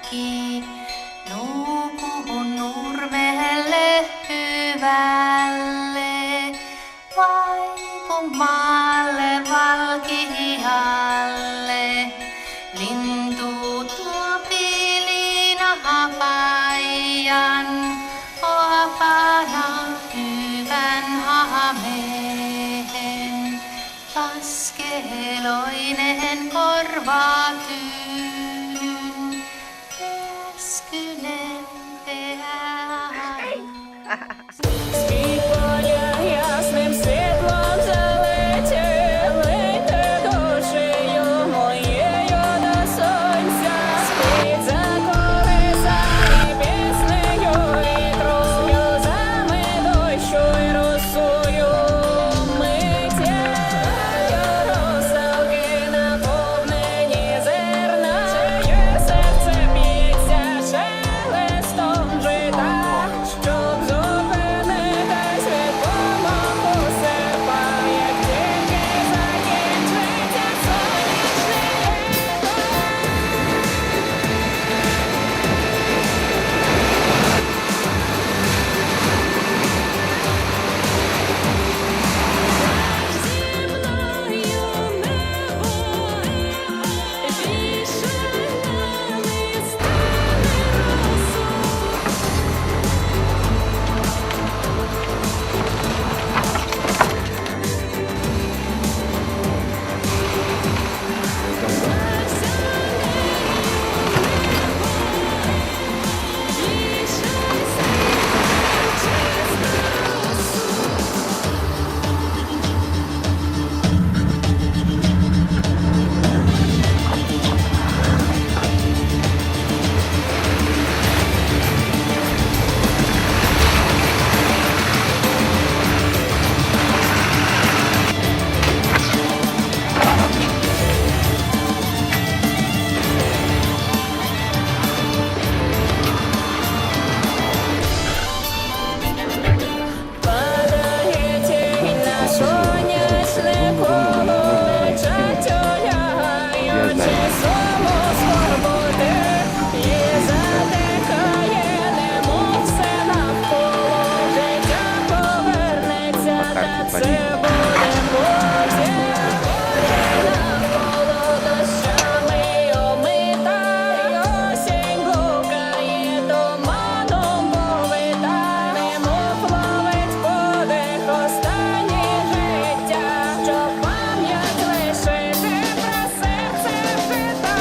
kaikki. Nukuhun nurmelle hyvälle, vaipun maalle valkealle. Lintu tuo pilina paijan, apana hyvän hameen. Askeloinen korvatyyn, eskynen peään. Спит поля ясным светлом залетели ты душею моею до сонця. Спит за колесами піснею вітру, сльозами дощу й росою. Миттєві русалки наповнені зерна, чиє серце б'ється шелестом жита, щоб зупинитись від помаху серпа, як тільки закінчиться сонячне літо. Зі мною небо більше не стане росою. Падає тінь на сонячне коло, лечать олягаючи суму скорботи, і затихає, немов все навколо. Життя повернеться, та це буде потім. Навколо дощами омита, й осінь блукає, туманом повита, немов ловить подих останнє життя, щоб пам'ять лишити про серце пита.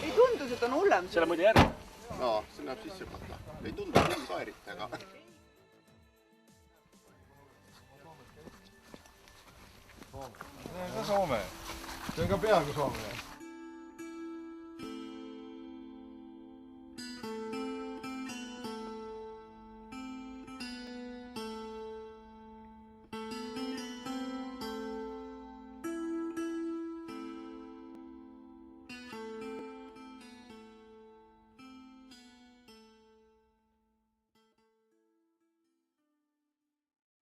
Ei tundu, et on hullem. Seal on muidu järv. Jaa, see läheb sisse kohta. Ei tundu küll ka eriti, aga... See on ka Soome. See on ka peaaegu Soome.